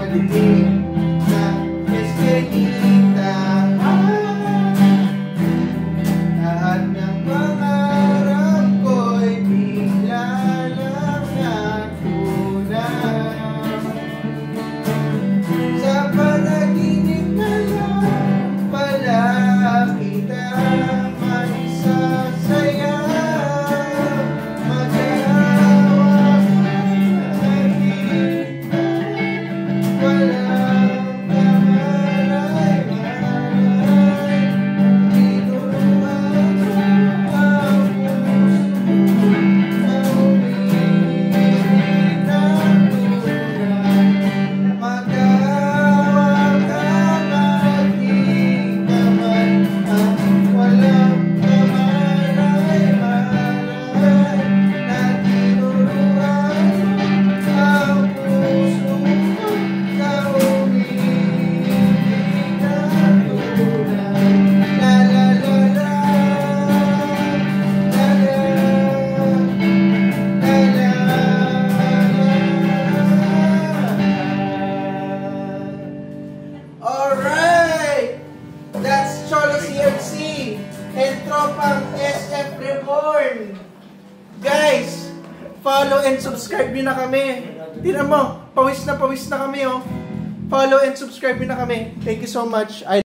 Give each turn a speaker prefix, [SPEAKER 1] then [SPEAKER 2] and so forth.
[SPEAKER 1] madilim na eskinita. Lahat ng pangarap ko'y bigla lang natunay. Sa panaginip na lang pala kita maisasaya. Mag-awak nakita, walang kamalay-malay. Tinuruan ko ang puso na umiinig ng tunay. Mag-awak nakita man ang walang kamalay-malay. Na tinuruan ko ang puso na umiinig ng tunay. La la la la, la la, la la. Alright! That's Cholo CFC and Tropang SF Reborn. Guys, follow and subscribe nyo na kami. Tingnan mo, pawis na kami oh. Follow and subscribe nyo na kami. Thank you so much.